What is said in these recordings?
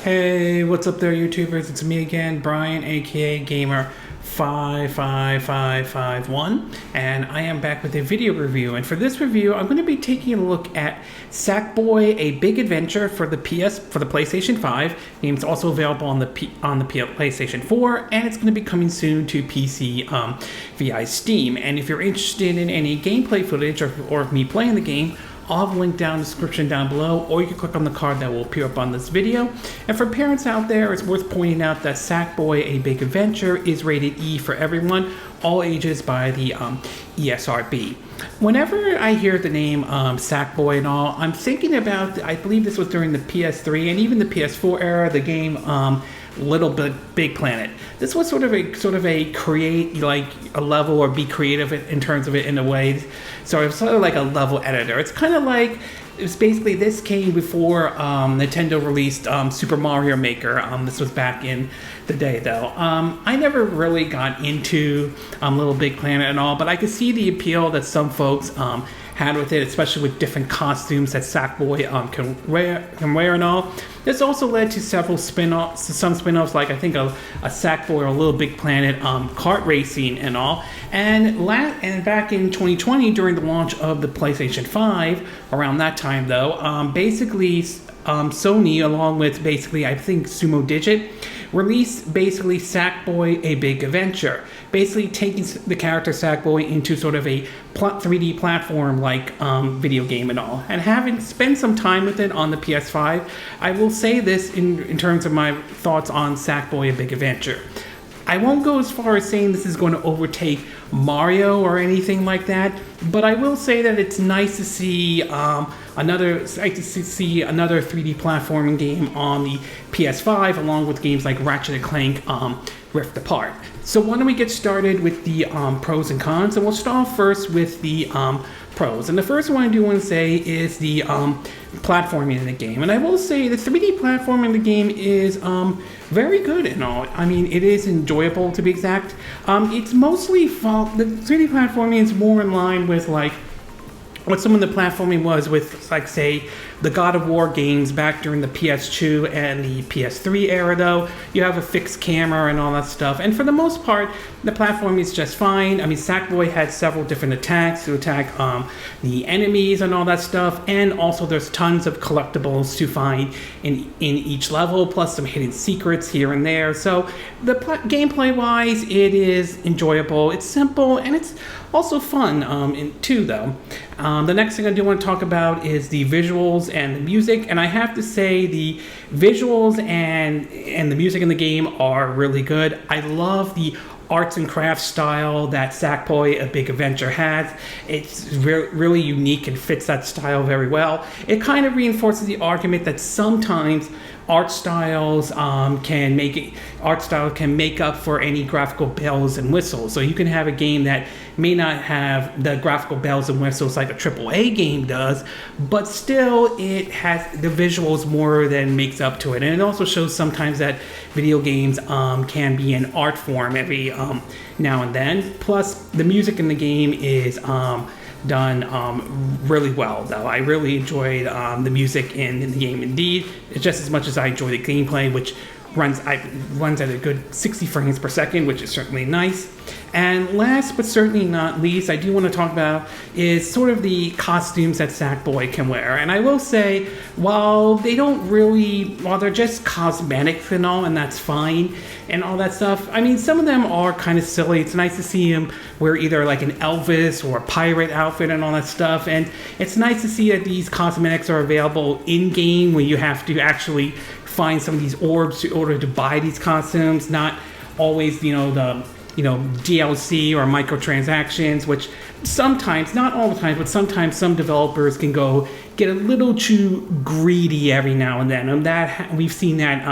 Hey, what's up there, YouTubers? It's me again, Brian, aka Gamer 55551, and I am back with a video review. And for this review, I'm going to be taking a look at Sackboy: A Big Adventure for the PlayStation 5. The game's also available on the PlayStation 4, and it's going to be coming soon to PC via Steam. And if you're interested in any gameplay footage or me playing the game, I'll have a link down in the description down below, or you can click on the card that will appear up on this video. And for parents out there, it's worth pointing out that Sackboy: A Big Adventure is rated E for everyone, all ages, by the ESRB. Whenever I hear the name Sackboy and all, I'm thinking about, I believe this was during the PS3 and even the PS4 era, the game Little Big Planet. This was sort of a create, like a level, or be creative in terms of it in a way. So it's sort of like a level editor. It's kind of like, it's basically, this came before Nintendo released Super Mario Maker. This was back in the day, though. I never really got into Little Big Planet and all, but I could see the appeal that some folks had with it, especially with different costumes that Sackboy can wear and all. This also led to several some spin-offs, like I think a Sackboy or a Little Big Planet kart racing and all. And back in 2020, during the launch of the PlayStation 5, around that time though, basically Sony, along with basically I think Sumo Digit, released basically Sackboy: A Big Adventure, basically taking the character Sackboy into sort of a 3D platform like video game and all. And having spent some time with it on the PS5, I will say this in terms of my thoughts on Sackboy: A Big Adventure. I won't go as far as saying this is going to overtake Mario or anything like that, but I will say that it's nice to see another 3D platforming game on the PS5, along with games like Ratchet & Clank Rift Apart. So why don't we get started with the pros and cons, and we'll start off first with the pros. And the first one I do want to say is the platforming in the game. And I will say the 3D platforming in the game is very good and all. I mean, it is enjoyable, to be exact. It's mostly the 3D platforming is more in line with like what some of the platforming was with, like, say, the God of War games back during the PS2 and the PS3 era, though. You have a fixed camera and all that stuff. And for the most part, the platforming is just fine. I mean, Sackboy had several different attacks to attack the enemies and all that stuff. And also there's tons of collectibles to find in each level, plus some hidden secrets here and there. So the gameplay-wise, it is enjoyable. It's simple, and it's also fun too, though. The next thing I do want to talk about is the visuals and the music, and I have to say the visuals and the music in the game are really good. I love the arts and crafts style that Sackboy: A Big Adventure has. It's really unique and fits that style very well. It kind of reinforces the argument that sometimes art styles can make up for any graphical bells and whistles. So you can have a game that may not have the graphical bells and whistles like a AAA game does, but still it has the visuals more than makes up to it. And it also shows sometimes that video games can be an art form every now and then. Plus, the music in the game is done really well, though. I really enjoyed the music in the game indeed, just as much as I enjoy the gameplay, which runs at a good 60 frames per second, which is certainly nice. And last but certainly not least, I do want to talk about is sort of the costumes that Sackboy can wear. And I will say, while they're just cosmetics and all, and that's fine, and all that stuff, I mean, some of them are kind of silly. It's nice to see him wear either like an Elvis or a pirate outfit and all that stuff. And it's nice to see that these cosmetics are available in-game, when you have to actually find some of these orbs in order to buy these costumes, not always, the DLC or microtransactions, which sometimes, not all the time, but sometimes some developers can get a little too greedy every now and then. And that we've seen that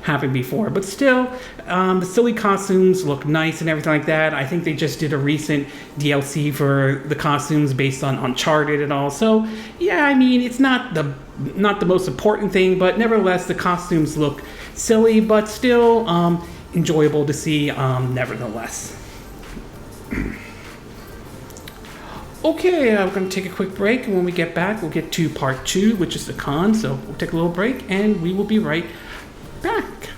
happen before. But still, the silly costumes look nice and everything like that. I think they just did a recent DLC for the costumes based on Uncharted and all. So yeah, I mean, it's not the most important thing, but nevertheless, the costumes look silly, but still enjoyable to see nevertheless. Okay, I'm going to take a quick break, and when we get back, we'll get to part 2, which is the con. So we'll take a little break, and we will be right back.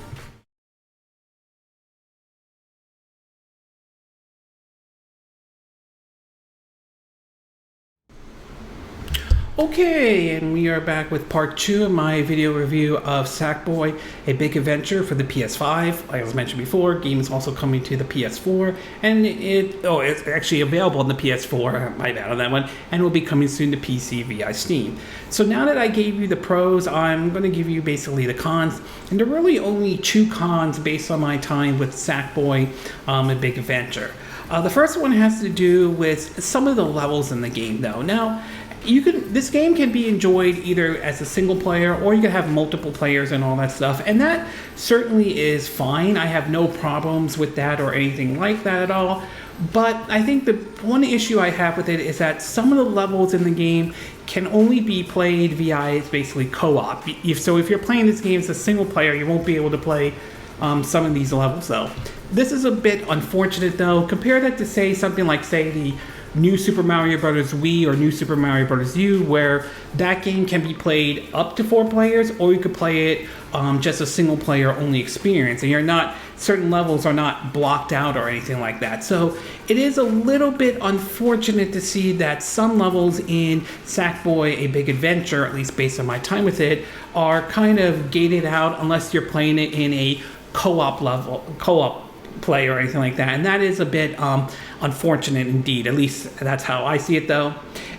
Okay, and we are back with part 2 of my video review of Sackboy, A Big Adventure for the PS5. Like I was mentioned before, game is also coming to the PS4, and it's actually available on the PS4, my bad on that one, and will be coming soon to PC via Steam. So now that I gave you the pros, I'm going to give you basically the cons, and there are really only 2 cons based on my time with Sackboy, A Big Adventure. The first one has to do with some of the levels in the game though. Now, this game can be enjoyed either as a single player or you can have multiple players and all that stuff, and that certainly is fine. I have no problems with that or anything like that at all. But I think the one issue I have with it is that some of the levels in the game can only be played via basically co-op. So if you're playing this game as a single player, you won't be able to play some of these levels though. This is a bit unfortunate though. Compare that to say something like the New Super Mario Bros. Wii or New Super Mario Bros. U, where that game can be played up to 4 players, or you could play it just a single player only experience, and certain levels are not blocked out or anything like that. So it is a little bit unfortunate to see that some levels in Sackboy: A Big Adventure, at least based on my time with it, are kind of gated out unless you're playing it in a co-op play or anything like that, and that is a bit unfortunate indeed. At least that's how I see it though.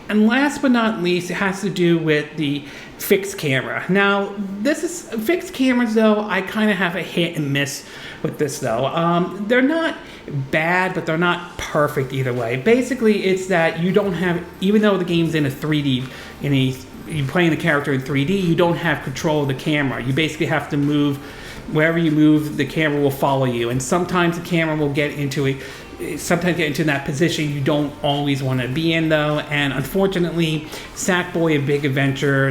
And last but not least, it has to do with the fixed camera. Now, this is fixed cameras though. I kind of have a hit and miss with this though. They're not bad, but they're not perfect either way. Basically, it's that you don't have, even though the game's in a 3D, you're playing the character in 3D, you don't have control of the camera. You basically have to move. Wherever you move, the camera will follow you, and sometimes the camera will get into that position you don't always want to be in though. And unfortunately, Sackboy: A Big Adventure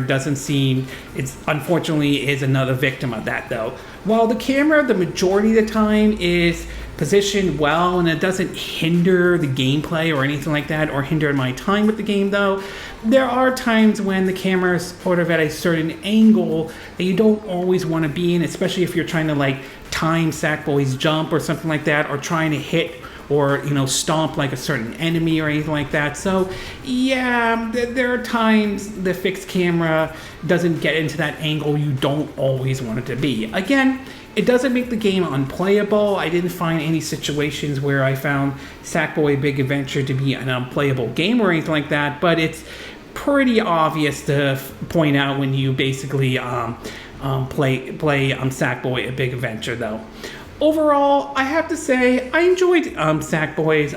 unfortunately is another victim of that though. While the camera the majority of the time is positioned well and it doesn't hinder the gameplay or anything like that, or hinder my time with the game though, there are times when the camera is sort of at a certain angle that you don't always want to be in, especially if you're trying to like time Sackboy's jump or something like that, or trying to hit or stomp like a certain enemy or anything like that. So yeah, there are times the fixed camera doesn't get into that angle you don't always want it to be. Again, it doesn't make the game unplayable. I didn't find any situations where I found Sackboy: Big Adventure to be an unplayable game or anything like that, but it's pretty obvious to point out when you basically play Sackboy: A Big Adventure though. Overall, I have to say I enjoyed Sackboy's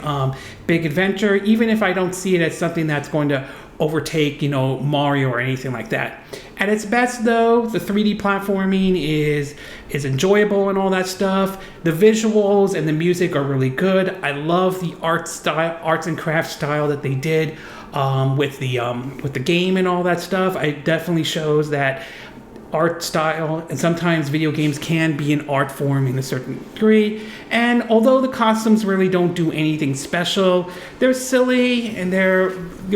Big Adventure, even if I don't see it as something that's going to overtake, Mario or anything like that. At its best, though, the 3D platforming is enjoyable and all that stuff. The visuals and the music are really good. I love the arts and crafts style that they did with the game and all that stuff. It definitely shows that art style, and sometimes video games can be an art form in a certain degree. And although the costumes really don't do anything special, they're silly and they're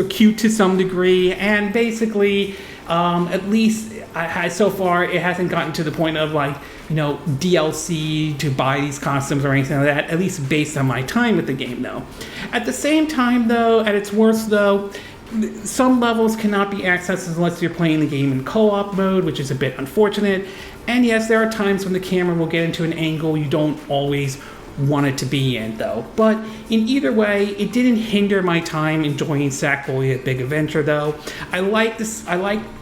cute to some degree, and basically at least so far it hasn't gotten to the point of like DLC to buy these costumes or anything like that, at least based on my time with the game though. At the same time though, at its worst though, some levels cannot be accessed unless you're playing the game in co-op mode, which is a bit unfortunate. And yes, there are times when the camera will get into an angle you don't always want it to be in though. But in either way, it didn't hinder my time enjoying Sackboy: A Big Adventure though. I like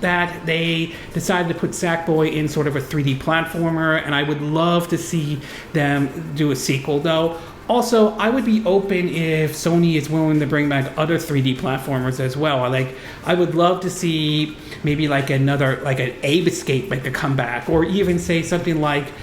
that they decided to put Sackboy in sort of a 3D platformer, and I would love to see them do a sequel though. Also, I would be open if Sony is willing to bring back other 3D platformers as well. I would love to see maybe like an Abe Escape make a comeback, or even say something like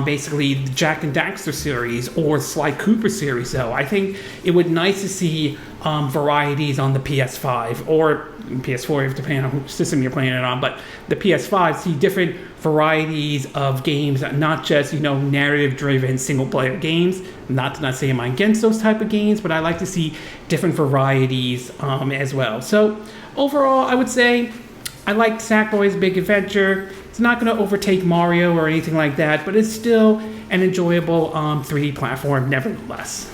basically the Jak and Daxter series or Sly Cooper series though. I think it would nice to see varieties on the PS5 or PS4, depending on which system you're playing it on, but the PS5, see different varieties of games, not just narrative-driven single-player games. Not saying I'm against those type of games, but I like to see different varieties as well. So overall, I would say I liked Sackboy's Big Adventure. It's not going to overtake Mario or anything like that, but it's still an enjoyable 3D platform nevertheless.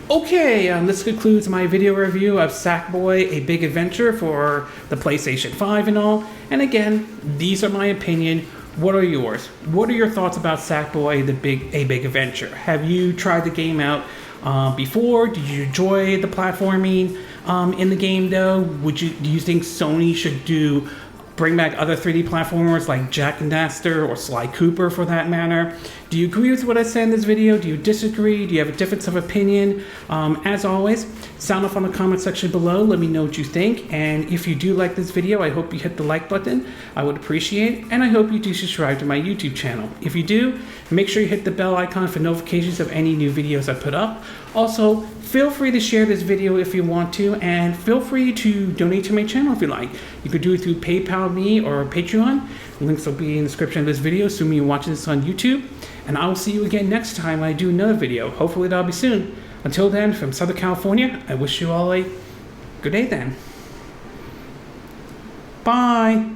Okay, this concludes my video review of Sackboy, A Big Adventure for the PlayStation 5 and all. And again, these are my opinion. What are yours? What are your thoughts about Sackboy, A Big Adventure? Have you tried the game out before? Did you enjoy the platforming in the game though? Do you think Sony should bring back other 3D platformers like Jak and Daxter or Sly Cooper for that matter? Do you agree with what I said in this video? Do you disagree? Do you have a difference of opinion? As always, sound off on the comment section below. Let me know what you think. And if you do like this video, I hope you hit the like button. I would appreciate it. And I hope you do subscribe to my YouTube channel. If you do, make sure you hit the bell icon for notifications of any new videos I put up. Also, feel free to share this video if you want to, and feel free to donate to my channel if you like. You could do it through PayPal me or Patreon. Links will be in the description of this video, assuming you're watching this on YouTube. And I will see you again next time I do another video. Hopefully that'll be soon. Until then, from Southern California, I wish you all a good day then. Bye.